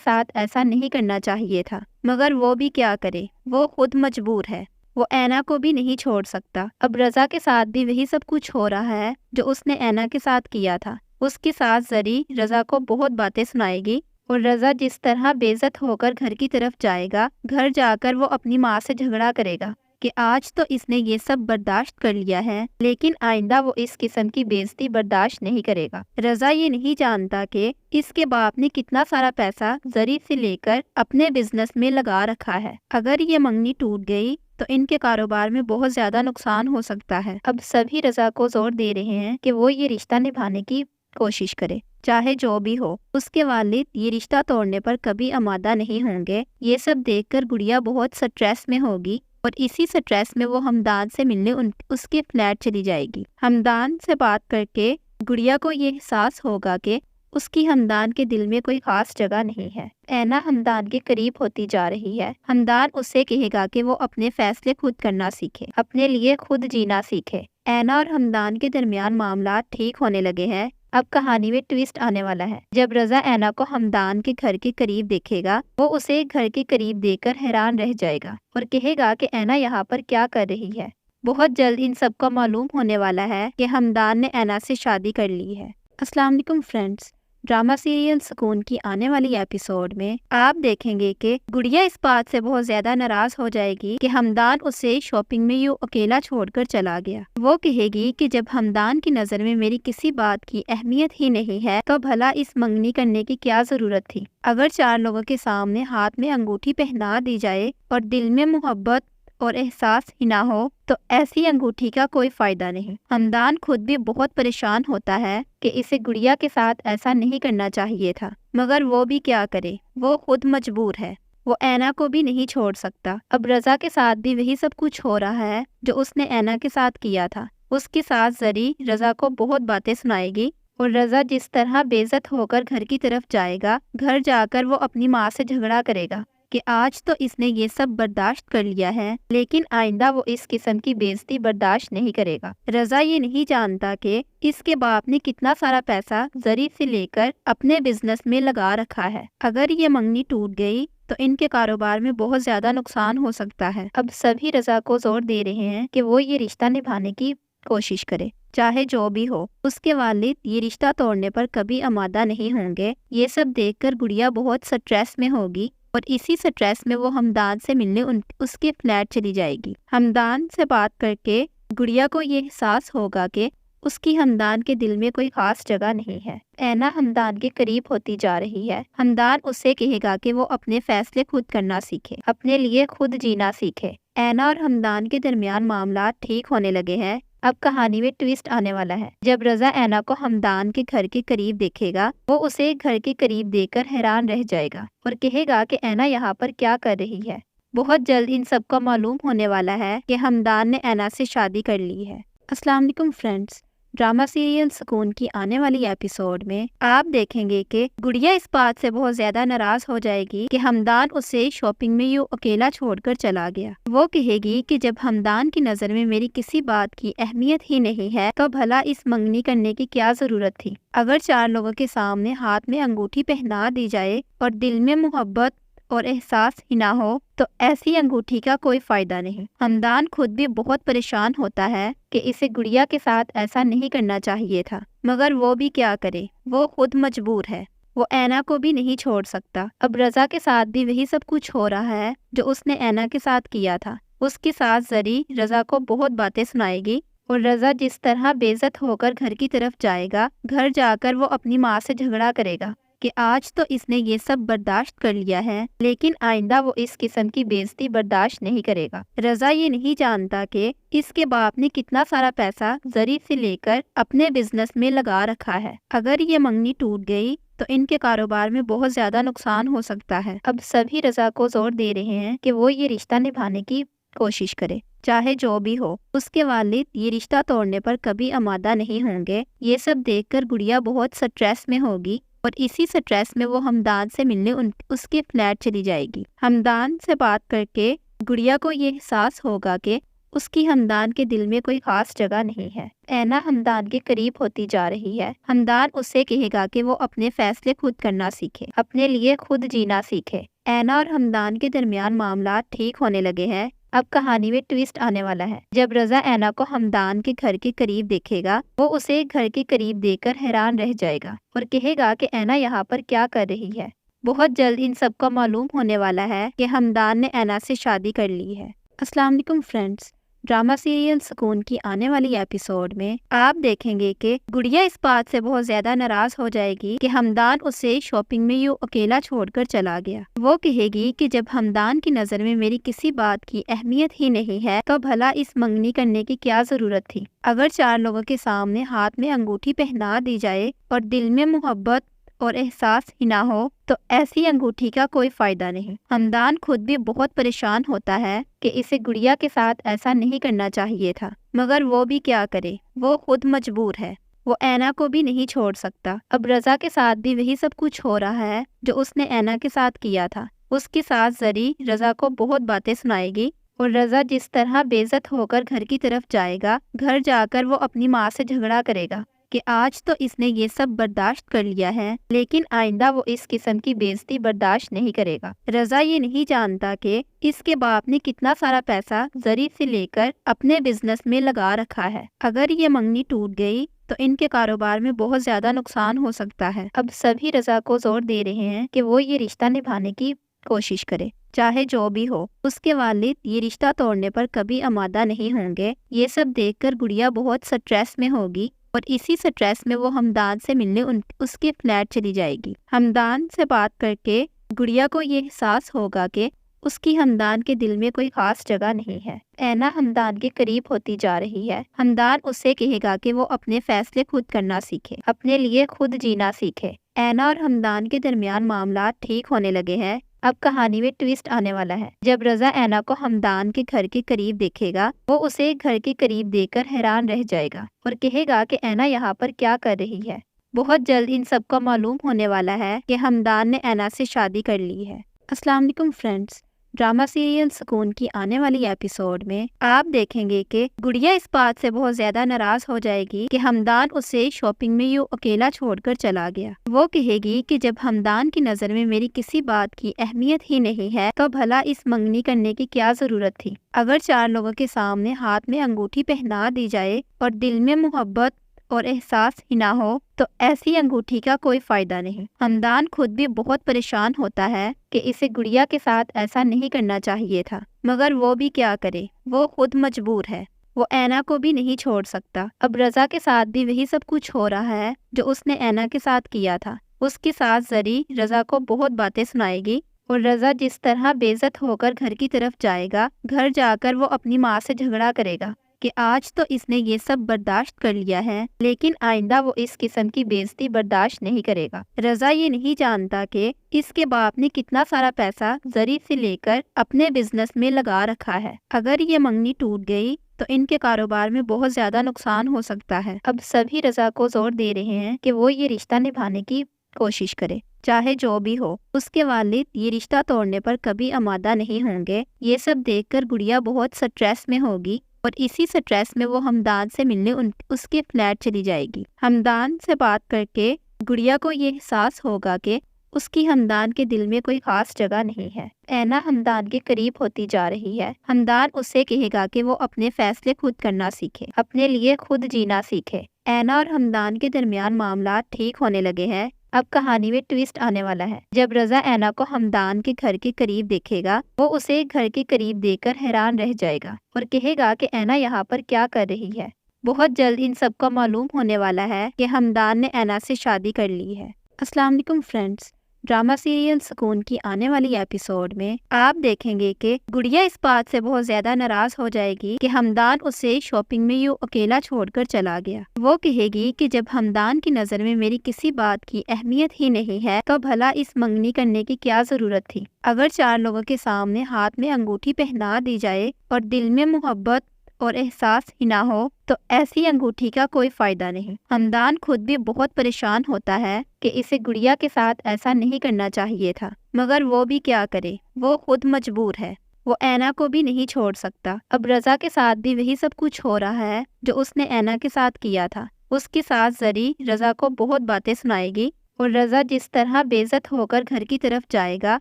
S6: ساتھ ایسا نہیں کرنا چاہیے تھا، مگر وہ بھی کیا کرے، وہ خود مجبور ہے۔ وہ اینا کو بھی نہیں چھوڑ سکتا۔ اب رضا کے ساتھ بھی وہی سب کچھ ہو رہا ہے جو اس نے اینا کے ساتھ کیا تھا۔ اس کے ساتھ زری رضا کو بہت باتیں سنائے گی اور رضا جس طرح بے عزت ہو کر گھر کی طرف جائے گا، گھر جا کر وہ اپنی ماں سے جھگڑا کرے گا کہ آج تو اس نے یہ سب برداشت کر لیا ہے لیکن آئندہ وہ اس قسم کی بے عزتی برداشت نہیں کرے گا۔ رضا یہ نہیں جانتا کہ اس کے باپ نے کتنا سارا پیسہ زری سے لے کر اپنے بزنس میں لگا رکھا ہے۔ اگر یہ منگنی ٹوٹ گئی تو ان کے کاروبار میں بہت زیادہ نقصان ہو سکتا ہے۔ اب سبھی رضا کو زور دے رہے ہیں کہ وہ یہ رشتہ نبھانے کی کوشش کرے، چاہے جو بھی ہو۔ اس کے والد یہ رشتہ توڑنے پر کبھی آمادہ نہیں ہوں گے۔ یہ سب دیکھ کر گڑیا بہت سٹریس میں ہوگی اور اسی سٹریس میں وہ ہمدان سے ملنے اس کے فلیٹ چلی جائے گی۔ ہمدان سے بات کر کے گڑیا کو یہ احساس ہوگا کہ اس کی ہمدان کے دل میں کوئی خاص جگہ نہیں ہے۔ اینا ہمدان کے قریب ہوتی جا رہی ہے۔ ہمدان اسے کہے گا کہ وہ اپنے فیصلے خود کرنا سیکھے، اپنے لیے خود جینا سیکھے۔ اینا اور ہمدان کے درمیان معاملات ٹھیک ہونے لگے ہیں۔ اب کہانی میں ٹویسٹ آنے والا ہے۔ جب رضا اینا کو ہمدان کے گھر کے قریب دیکھے گا، وہ اسے گھر کے قریب دیکھ کر حیران رہ جائے گا اور کہے گا کہ اینا یہاں پر کیا کر رہی ہے۔ بہت جلد ان سب کو معلوم ہونے والا ہے کہ ہمدان نے اینا سے شادی کر لی ہے۔ السلام علیکم فرینڈز، ڈرامہ سیریل سکون کی آنے والی ایپیسوڈ میں آپ دیکھیں گے کہ گڑیا اس بات سے بہت زیادہ ناراض ہو جائے گی کہ ہمدان اسے شاپنگ میں یوں اکیلا چھوڑ کر چلا گیا۔ وہ کہے گی کہ جب ہمدان کی نظر میں میری کسی بات کی اہمیت ہی نہیں ہے تو بھلا اس منگنی کرنے کی کیا ضرورت تھی۔ اگر 4 لوگوں کے سامنے ہاتھ میں انگوٹھی پہنا دی جائے اور دل میں محبت اور احساس ہی نہ ہو تو ایسی انگوٹھی کا کوئی فائدہ نہیں۔ ہمدان خود بھی بہت پریشان ہوتا ہے کہ اسے گڑیا کے ساتھ ایسا نہیں کرنا چاہیے تھا، مگر وہ بھی کیا کرے، وہ خود مجبور ہے۔ وہ اینا کو بھی نہیں چھوڑ سکتا۔ اب رضا کے ساتھ بھی وہی سب کچھ ہو رہا ہے جو اس نے اینا کے ساتھ کیا تھا۔ اس کے ساتھ زری رضا کو بہت باتیں سنائے گی اور رضا جس طرح بے عزت ہو کر گھر کی طرف جائے گا، گھر جا کر وہ اپنی ماں سے جھگڑا کرے گا کہ آج تو اس نے یہ سب برداشت کر لیا ہے لیکن آئندہ وہ اس قسم کی بے عزتی برداشت نہیں کرے گا۔ رضا یہ نہیں جانتا کہ اس کے باپ نے کتنا سارا پیسہ زری سے لے کر اپنے بزنس میں لگا رکھا ہے۔ اگر یہ منگنی ٹوٹ گئی تو ان کے کاروبار میں بہت زیادہ نقصان ہو سکتا ہے۔ اب سبھی رضا کو زور دے رہے ہیں کہ وہ یہ رشتہ نبھانے کی کوشش کرے، چاہے جو بھی ہو۔ اس کے والد یہ رشتہ توڑنے پر کبھی آمادہ نہیں ہوں گے۔ یہ سب دیکھ کر گڑیا بہت سٹریس میں ہوگی اور اسی سٹریس میں وہ ہمدان سے ملنے اس کے فلیٹ چلی جائے گی۔ ہمدان سے بات کر کے گڑیا کو یہ احساس ہوگا کہ اس کی ہمدان کے دل میں کوئی خاص جگہ نہیں ہے۔ اینا ہمدان کے قریب ہوتی جا رہی ہے۔ ہمدان اسے کہے گا کہ وہ اپنے فیصلے خود کرنا سیکھے، اپنے لیے خود جینا سیکھے۔ اینا اور ہمدان کے درمیان معاملات ٹھیک ہونے لگے ہیں۔ اب کہانی میں ٹویسٹ آنے والا ہے۔ جب رضا اینا کو ہمدان کے گھر کے قریب دیکھے گا، وہ اسے گھر کے قریب دیکھ کر حیران رہ جائے گا اور کہے گا کہ اینا یہاں پر کیا کر رہی ہے۔ بہت جلد ان سب کو معلوم ہونے والا ہے کہ ہمدان نے اینا سے شادی کر لی ہے۔ السلام علیکم فرینڈز، ड्रामा सीरियल सुकून की आने वाली एपिसोड में आप देखेंगे कि गुड़िया इस बात से बहुत ज्यादा नाराज हो जाएगी कि हमदान उसे शॉपिंग में यूं अकेला छोड़कर चला गया। वो कहेगी कि जब हमदान की नजर में मेरी किसी बात की अहमियत ही नहीं है तो भला इस मंगनी करने की क्या जरूरत थी। अगर 4 लोगों के सामने हाथ में अंगूठी पहना दी जाए और दिल में मोहब्बत और एहसास ही ना हो तो ऐसी अंगूठी का कोई फायदा नहीं। हमदान खुद भी बहुत परेशान होता है कि इसे गुड़िया के साथ ऐसा नहीं करना चाहिए था, मगर वो भी क्या करे, वो खुद मजबूर है। वो ऐना को भी नहीं छोड़ सकता। अब रजा के साथ भी वही सब कुछ हो रहा है जो उसने ऐना के साथ किया था। उसकी सास जरी रजा को बहुत बातें सुनाएगी और रजा जिस तरह बेइज्जत होकर घर की तरफ जाएगा, घर जाकर वो अपनी माँ से झगड़ा करेगा कि आज तो इसने ये सब बर्दाश्त कर लिया है, लेकिन आइंदा वो इस किस्म की बेइज्जती बर्दाश्त नहीं करेगा। रजा ये नहीं जानता कि इसके बाप ने कितना सारा पैसा जरी से लेकर अपने बिजनेस में लगा रखा है। अगर ये मंगनी टूट गई तो इनके कारोबार में बहुत ज्यादा नुकसान हो सकता है। अब सभी रजा को जोर दे रहे हैं कि वो ये रिश्ता निभाने की कोशिश करे, चाहे जो भी हो। उसके वालिद ये रिश्ता तोड़ने पर कभी आमादा नहीं होंगे। ये सब देखकर गुड़िया बहुत स्ट्रेस में होगी और इसी स्ट्रेस में वो हमदान से मिलने उसके फ्लैट चली जाएगी। हमदान से बात करके गुड़िया को ये एहसास होगा कि उसकी हमदान के दिल में कोई खास जगह नहीं है। ऐना हमदान के करीब होती जा रही है। हमदान उससे कहेगा कि वो अपने फैसले खुद करना सीखे, अपने लिए खुद जीना सीखे। ऐना और हमदान के दरमियान मामला ठीक होने लगे हैं। अब कहानी में ट्विस्ट आने वाला है। जब रजा ऐना को हमदान के घर के करीब देखेगा, वो उसे घर के करीब देखकर हैरान रह जाएगा और कहेगा कि ऐना यहाँ पर क्या कर रही है। बहुत जल्द इन सबको मालूम होने वाला है कि हमदान ने ऐना से शादी कर ली है। अस्सलाम वालेकुम फ्रेंड्स, ड्रामा सीरियल सुकून की आने वाली एपिसोड में आप देखेंगे कि गुड़िया इस बात से बहुत ज्यादा नाराज हो जाएगी कि हमदान उसे शॉपिंग में यूं अकेला छोड़कर चला गया। वो कहेगी कि जब हमदान की नजर में मेरी किसी बात की अहमियत ही नहीं है तो भला इस मंगनी करने की क्या जरूरत थी। अगर 4 लोगों के सामने हाथ में अंगूठी पहना दी जाए और दिल में मोहब्बत और एहसास ही ना हो तो ऐसी अंगूठी का कोई फायदा नहीं। हमदान खुद भी बहुत परेशान होता है कि इसे गुड़िया के साथ ऐसा नहीं करना चाहिए था, मगर वो भी क्या करे, वो खुद मजबूर है। वो ऐना को भी नहीं छोड़ सकता। अब रजा के साथ भी वही सब कुछ हो रहा है जो उसने ऐना के साथ किया था। उसकी सास जरी रजा को बहुत बातें सुनाएगी और रजा जिस तरह बेइज्जत होकर घर की तरफ जाएगा, घर जाकर वो अपनी माँ से झगड़ा करेगा कि आज तो इसने ये सब बर्दाश्त कर लिया है, लेकिन आइंदा वो इस किस्म की बेइज्जती बर्दाश्त नहीं करेगा। रजा ये नहीं जानता कि इसके बाप ने कितना सारा पैसा जरी से लेकर अपने बिजनेस में लगा रखा है। अगर ये मंगनी टूट गई तो इनके कारोबार में बहुत ज्यादा नुकसान हो सकता है। अब सभी रजा को जोर दे रहे हैं कि वो ये रिश्ता निभाने की कोशिश करे, चाहे जो भी हो। उसके वालिद ये रिश्ता तोड़ने पर कभी आमादा नहीं होंगे। ये सब देखकर गुड़िया बहुत स्ट्रेस में होगी और इसी स्ट्रेस में वो हमदान से मिलने उसके फ्लैट चली जाएगी। हमदान से बात करके गुड़िया को ये एहसास होगा कि उसकी हमदान के दिल में कोई खास जगह नहीं है। ऐना हमदान के करीब होती जा रही है। हमदान उससे कहेगा कि वो अपने फैसले खुद करना सीखे, अपने लिए खुद जीना सीखे। ऐना और हमदान के दरमियान मामला ठीक होने लगे हैं। अब कहानी में ट्विस्ट आने वाला है। जब रजा ऐना को हमदान के घर के करीब देखेगा, वो उसे घर के करीब देखकर हैरान रह जाएगा और कहेगा कि ऐना यहाँ पर क्या कर रही है। बहुत जल्द इन सबको मालूम होने वाला है कि हमदान ने ऐना से शादी कर ली है। अस्सलाम वालेकुम फ्रेंड्स, ड्रामा सीरियल सुकून की आने वाली एपिसोड में आप देखेंगे कि गुड़िया इस बात से बहुत ज्यादा नाराज हो जाएगी कि हमदान उसे शॉपिंग में यूं अकेला छोड़कर चला गया। वो कहेगी कि जब हमदान की नजर में मेरी किसी बात की अहमियत ही नहीं है तो भला इस मंगनी करने की क्या जरूरत थी। अगर 4 लोगों के सामने हाथ में अंगूठी पहना दी जाए और दिल में मोहब्बत और एहसास ही ना हो तो ऐसी अंगूठी का कोई फायदा नहीं। हमदान खुद भी बहुत परेशान होता है कि इसे गुड़िया के साथ ऐसा नहीं करना चाहिए था, मगर वो भी क्या करे, वो खुद मजबूर है। वो ऐना को भी नहीं छोड़ सकता। अब रजा के साथ भी वही सब कुछ हो रहा है जो उसने ऐना के साथ किया था। उसकी सास जरी रजा को बहुत बातें सुनाएगी और रजा जिस तरह बेइज्जत होकर घर की तरफ जाएगा, घर जाकर वो अपनी माँ से झगड़ा करेगा कि आज तो इसने ये सब बर्दाश्त कर लिया है, लेकिन आइंदा वो इस किस्म की बेइज्जती बर्दाश्त नहीं करेगा। रजा ये नहीं जानता कि इसके बाप ने कितना सारा पैसा जरी से लेकर अपने बिजनेस में लगा रखा है। अगर ये मंगनी टूट गई تو ان کے کاروبار میں بہت زیادہ نقصان ہو سکتا ہے۔ اب سبھی رضا کو زور دے رہے ہیں کہ وہ یہ رشتہ نبھانے کی کوشش کرے، چاہے جو بھی ہو۔ اس کے والد یہ رشتہ توڑنے پر کبھی آمادہ نہیں ہوں گے۔ یہ سب دیکھ کر گڑیا بہت سٹریس میں ہوگی اور اسی سٹریس میں وہ ہمدان سے ملنے اس کے فلیٹ چلی جائے گی۔ ہمدان سے بات کر کے گڑیا کو یہ احساس ہوگا کہ اس کی ہمدان کے دل میں کوئی خاص جگہ نہیں ہے۔ اینا ہمدان کے قریب ہوتی جا رہی ہے۔ ہمدان اسے کہے گا کہ وہ اپنے فیصلے خود کرنا سیکھے، اپنے لیے خود جینا سیکھے۔ اینا اور ہمدان کے درمیان معاملات ٹھیک ہونے لگے ہیں۔ اب کہانی میں ٹویسٹ آنے والا ہے۔ جب رضا اینا کو ہمدان کے گھر کے قریب دیکھے گا، وہ اسے گھر کے قریب دیکھ کر حیران رہ جائے گا اور کہے گا کہ اینا یہاں پر کیا کر رہی ہے۔ بہت جلد ان سب کو معلوم ہونے والا ہے کہ ہمدان نے اینا سے شادی کر لی ہے۔ السلام علیکم فرینڈز، ڈرامہ سیریل سکون کی آنے والی ایپیسوڈ میں آپ دیکھیں گے کہ گڑیا اس بات سے بہت زیادہ ناراض ہو جائے گی کہ ہمدان اسے شاپنگ میں یوں اکیلا چھوڑ کر چلا گیا۔ وہ کہے گی کہ جب ہمدان کی نظر میں میری کسی بات کی اہمیت ہی نہیں ہے تو بھلا اس منگنی کرنے کی کیا ضرورت تھی۔ اگر 4 لوگوں کے سامنے ہاتھ میں انگوٹھی پہنا دی جائے اور دل میں محبت اور احساس ہی نہ ہو تو ایسی انگوٹھی کا کوئی فائدہ نہیں۔ ہمدان خود بھی بہت پریشان ہوتا ہے کہ اسے گڑیا کے ساتھ ایسا نہیں کرنا چاہیے تھا، مگر وہ بھی کیا کرے، وہ خود مجبور ہے۔ وہ اینا کو بھی نہیں چھوڑ سکتا۔ اب رضا کے ساتھ بھی وہی سب کچھ ہو رہا ہے جو اس نے اینا کے ساتھ کیا تھا۔ اس کے ساتھ زری رضا کو بہت باتیں سنائے گی اور رضا جس طرح بے عزت ہو کر گھر کی طرف جائے گا،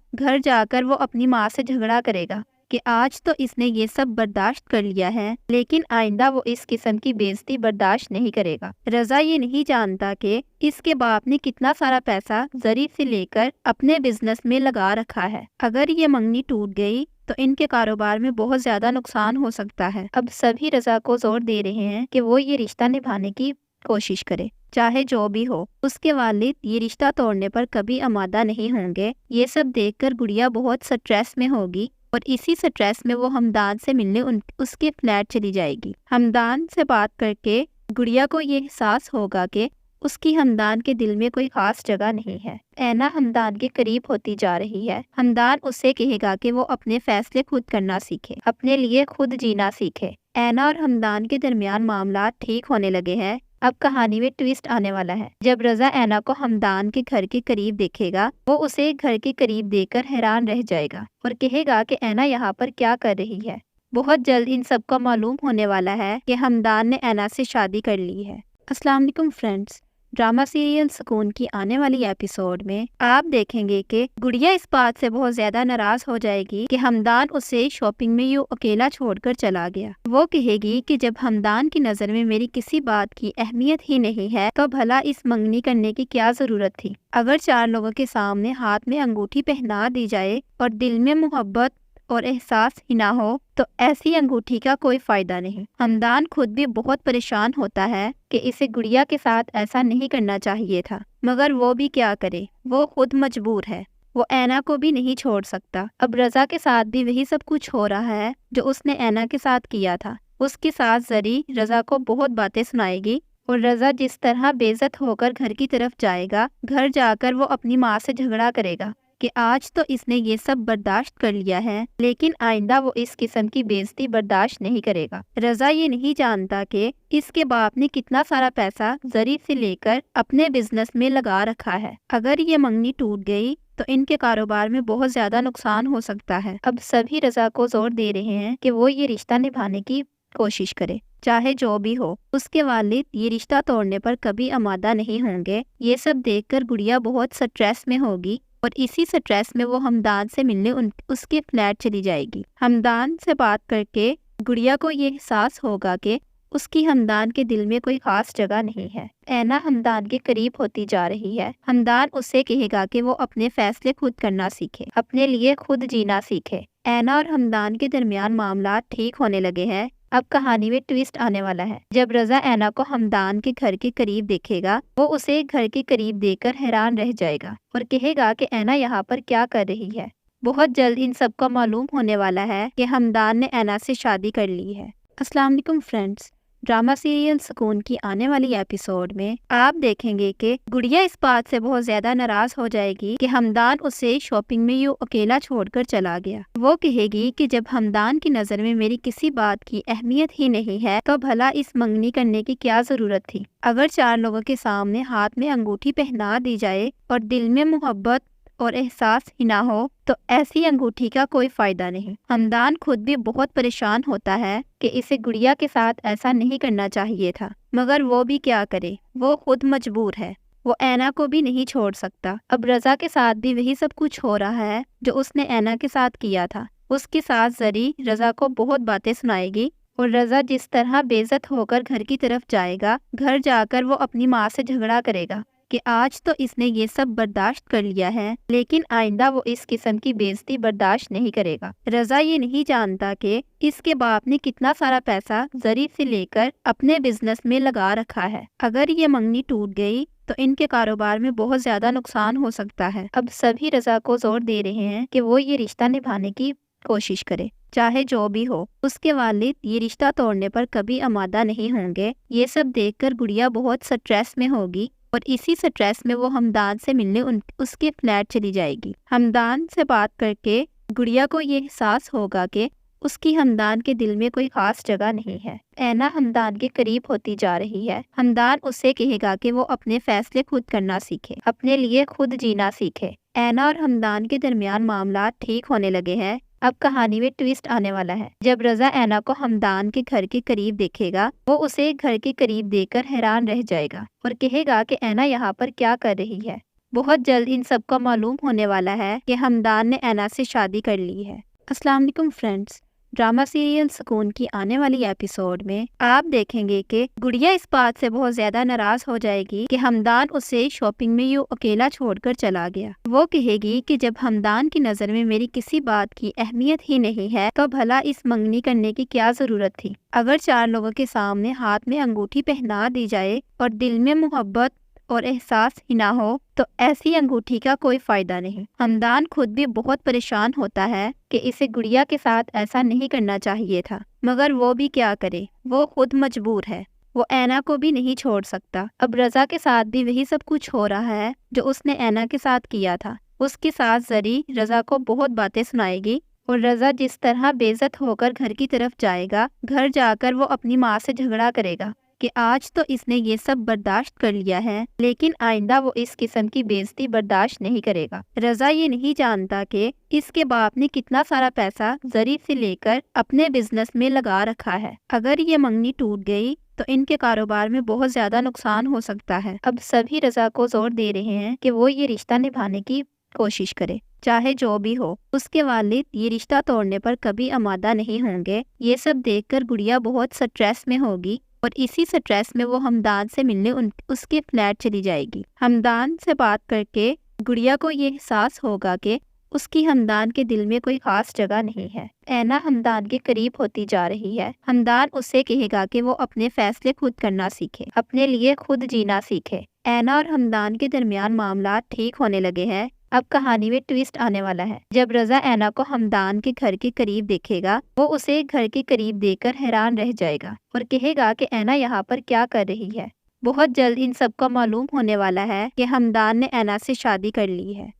S6: گھر جا کر وہ اپنی ماں سے جھگڑا کرے گا کہ آج تو اس نے یہ سب برداشت کر لیا ہے لیکن آئندہ وہ اس قسم کی بے عزتی برداشت نہیں کرے گا۔ رضا یہ نہیں جانتا کہ اس کے باپ نے کتنا سارا پیسہ زری سے لے کر اپنے بزنس میں لگا رکھا ہے۔ اگر یہ منگنی ٹوٹ گئی تو ان کے کاروبار میں بہت زیادہ نقصان ہو سکتا ہے۔ اب سبھی رضا کو زور دے رہے ہیں کہ وہ یہ رشتہ نبھانے کی کوشش کرے، چاہے جو بھی ہو۔ اس کے والد یہ رشتہ توڑنے پر کبھی آمادہ نہیں ہوں گے۔ یہ سب دیکھ کر گڑیا بہت سٹریس میں ہوگی اور اسی سٹریس میں وہ ہمدان سے ملنے اس کے فلیٹ چلی جائے گی۔ ہمدان سے بات کر کے گڑیا کو یہ احساس ہوگا کہ اس کی ہمدان کے دل میں کوئی خاص جگہ نہیں ہے۔ اینا ہمدان کے قریب ہوتی جا رہی ہے۔ ہمدان اسے کہے گا کہ وہ اپنے فیصلے خود کرنا سیکھے، اپنے لیے خود جینا سیکھے۔ اینا اور ہمدان کے درمیان معاملات ٹھیک ہونے لگے ہیں۔ اب کہانی میں ٹویسٹ آنے والا ہے۔ جب رضا اینا کو ہمدان کے گھر کے قریب دیکھے گا، وہ اسے گھر کے قریب دیکھ کر حیران رہ جائے گا اور کہے گا کہ اینا یہاں پر کیا کر رہی ہے۔ بہت جلد ان سب کو معلوم ہونے والا ہے کہ ہمدان نے اینا سے شادی کر لی ہے۔ السلام علیکم فرینڈز، ڈرامہ سیریل سکون کی آنے والی ایپیسوڈ میں آپ دیکھیں گے کہ گڑیا اس بات سے بہت زیادہ ناراض ہو جائے گی کہ ہمدان اسے شاپنگ میں یوں اکیلا چھوڑ کر چلا گیا۔ وہ کہے گی کہ جب ہمدان کی نظر میں میری کسی بات کی اہمیت ہی نہیں ہے تو بھلا اس منگنی کرنے کی کیا ضرورت تھی۔ اگر 4 لوگوں کے سامنے ہاتھ میں انگوٹھی پہنا دی جائے اور دل میں محبت اور احساس ہی نہ ہو تو ایسی انگوٹھی کا کوئی فائدہ نہیں۔ ہمدان خود بھی بہت پریشان ہوتا ہے کہ اسے گڑیا کے ساتھ ایسا نہیں کرنا چاہیے تھا، مگر وہ بھی کیا کرے، وہ خود مجبور ہے۔ وہ اینا کو بھی نہیں چھوڑ سکتا۔ اب رضا کے ساتھ بھی وہی سب کچھ ہو رہا ہے جو اس نے اینا کے ساتھ کیا تھا۔ اس کے ساتھ زری رضا کو بہت باتیں سنائے گی اور رضا جس طرح بے عزت ہو کر گھر کی طرف جائے گا، گھر جا کر وہ اپنی ماں سے جھگڑا کرے گا کہ آج تو اس نے یہ سب برداشت کر لیا ہے لیکن آئندہ وہ اس قسم کی بے عزتی برداشت نہیں کرے گا۔ رضا یہ نہیں جانتا کہ اس کے باپ نے کتنا سارا پیسہ زری سے لے کر اپنے بزنس میں لگا رکھا ہے۔ اگر یہ منگنی ٹوٹ گئی تو ان کے کاروبار میں بہت زیادہ نقصان ہو سکتا ہے۔ اب سبھی رضا کو زور دے رہے ہیں کہ وہ یہ رشتہ نبھانے کی کوشش کرے، چاہے جو بھی ہو۔ اس کے والد یہ رشتہ توڑنے پر کبھی آمادہ نہیں ہوں گے۔ یہ سب دیکھ کر گڑیا بہت سٹریس میں ہوگی اور اسی سٹریس میں وہ ہمدان سے ملنے اس کے فلیٹ چلی جائے گی۔ ہمدان سے بات کر کے گڑیا کو یہ احساس ہوگا کہ اس کی ہمدان کے دل میں کوئی خاص جگہ نہیں ہے۔ اینا ہمدان کے قریب ہوتی جا رہی ہے۔ ہمدان اسے کہے گا کہ وہ اپنے فیصلے خود کرنا سیکھے، اپنے لیے خود جینا سیکھے۔ اینا اور ہمدان کے درمیان معاملات ٹھیک ہونے لگے ہیں۔ اب کہانی میں ٹویسٹ آنے والا ہے۔ جب رضا اینا کو ہمدان کے گھر کے قریب دیکھے گا، وہ اسے گھر کے قریب دیکھ کر حیران رہ جائے گا اور کہے گا کہ اینا یہاں پر کیا کر رہی ہے۔ بہت جلد ان سب کو معلوم ہونے والا ہے کہ ہمدان نے اینا سے شادی کر لی ہے۔ السلام علیکم فرینڈز، ड्रामा सीरियल सुकून की आने वाली एपिसोड में आप देखेंगे कि गुड़िया इस बात से बहुत ज्यादा नाराज हो जाएगी कि हमदान उसे शॉपिंग में यूं अकेला छोड़कर चला गया। वो कहेगी कि जब हमदान की नजर में मेरी किसी बात की अहमियत ही नहीं है तो भला इस मंगनी करने की क्या जरूरत थी। अगर 4 लोगों के सामने हाथ में अंगूठी पहना दी जाए और दिल में मोहब्बत और एहसास ही ना हो तो ऐसी अंगूठी का कोई फायदा नहीं। हमदान खुद भी बहुत परेशान होता है कि इसे गुड़िया के साथ ऐसा नहीं करना चाहिए था, मगर वो भी क्या करे, वो खुद मजबूर है। वो ऐना को भी नहीं छोड़ सकता। अब रजा के साथ भी वही सब कुछ हो रहा है जो उसने ऐना के साथ किया था। उसके साथ जरी रजा को बहुत बातें सुनाएगी और रजा जिस तरह बेइज्जत होकर घर की तरफ जाएगा, घर जाकर वो अपनी माँ से झगड़ा करेगा कि आज तो इसने ये सब बर्दाश्त कर लिया है, लेकिन आइंदा वो इस किस्म की बेइज्जती बर्दाश्त नहीं करेगा। रजा ये नहीं जानता कि इसके बाप ने कितना सारा पैसा जरी से लेकर अपने बिजनेस में लगा रखा है। अगर ये मंगनी टूट गई तो इनके कारोबार में बहुत ज्यादा नुकसान हो सकता है। अब सभी रजा को जोर दे रहे हैं कि वो ये रिश्ता निभाने की कोशिश करे, चाहे जो भी हो। उसके वालिद ये रिश्ता तोड़ने पर कभी आमादा नहीं होंगे। ये सब देखकर गुड़िया बहुत स्ट्रेस में होगी और इसी स्ट्रेस में वो हमदान से मिलने उसके फ्लैट चली जाएगी। हमदान से बात करके गुड़िया को ये एहसास होगा कि उसकी हमदान के दिल में कोई खास जगह नहीं है। ऐना हमदान के करीब होती जा रही है। हमदान उससे कहेगा कि वो अपने फैसले खुद करना सीखे, अपने लिए खुद जीना सीखे। ऐना और हमदान के दरमियान मामला ठीक होने लगे हैं। अब कहानी में ट्विस्ट आने वाला है। जब रजा ऐना को हमदान के घर के करीब देखेगा, वो उसे घर के करीब देखकर हैरान रह जाएगा और कहेगा कि ऐना यहाँ पर क्या कर रही है। बहुत जल्द इन सबको मालूम होने वाला है कि हमदान ने ऐना से शादी कर ली है। अस्सलाम वालेकुम फ्रेंड्स, ड्रामा सीरियल सुकून की आने वाली एपिसोड में आप देखेंगे कि गुड़िया इस बात से बहुत ज्यादा नाराज हो जाएगी कि हमदान उसे शॉपिंग में यूं अकेला छोड़कर चला गया। वो कहेगी कि जब हमदान की नजर में मेरी किसी बात की अहमियत ही नहीं है तो भला इस मंगनी करने की क्या जरूरत थी। अगर 4 लोगों के सामने हाथ में अंगूठी पहना दी जाए और दिल में मोहब्बत और एहसास ही ना हो तो ऐसी अंगूठी का कोई फायदा नहीं। हमदान खुद भी बहुत परेशान होता है कि इसे गुड़िया के साथ ऐसा नहीं करना चाहिए था, मगर वो भी क्या करे, वो खुद मजबूर है। वो ऐना को भी नहीं छोड़ सकता। अब रजा के साथ भी वही सब कुछ हो रहा है जो उसने ऐना के साथ किया था। उसके साथ जरी रजा को बहुत बातें सुनाएगी और रजा जिस तरह बेइज्जत होकर घर की तरफ जाएगा, घर जाकर वो अपनी माँ से झगड़ा करेगा कि आज तो इसने ये सब बर्दाश्त कर लिया है, लेकिन आइंदा वो इस किस्म की बेइज्जती बर्दाश्त नहीं करेगा। रजा ये नहीं जानता कि इसके बाप ने कितना सारा पैसा जरी से लेकर अपने बिजनेस में लगा रखा है। अगर ये मंगनी टूट गई तो इनके कारोबार में बहुत ज्यादा नुकसान हो सकता है। अब सभी रजा को जोर दे रहे हैं कि वो ये रिश्ता निभाने की कोशिश करे, चाहे जो भी हो। उसके वालिद ये रिश्ता तोड़ने पर कभी आमादा नहीं होंगे। ये सब देखकर गुड़िया बहुत स्ट्रेस में होगी और इसी स्ट्रेस में वो हमदान से मिलने उसके फ्लैट चली जाएगी। हमदान से बात करके गुड़िया को ये एहसास होगा कि उसकी हमदान के दिल में कोई खास जगह नहीं है। ऐना हमदान के करीब होती जा रही है। हमदान उससे कहेगा कि वो अपने फैसले खुद करना सीखे, अपने लिए खुद जीना सीखे। ऐना और हमदान के दरमियान मामला ठीक होने लगे हैं। अब कहानी में ट्विस्ट आने वाला है। जब रजा ऐना को हमदान के घर के करीब देखेगा, वो उसे घर के करीब देखकर हैरान रह जाएगा और कहेगा कि ऐना यहाँ पर क्या कर रही है। बहुत जल्द इन सबको मालूम होने वाला है कि हमदान ने ऐना से शादी कर ली है।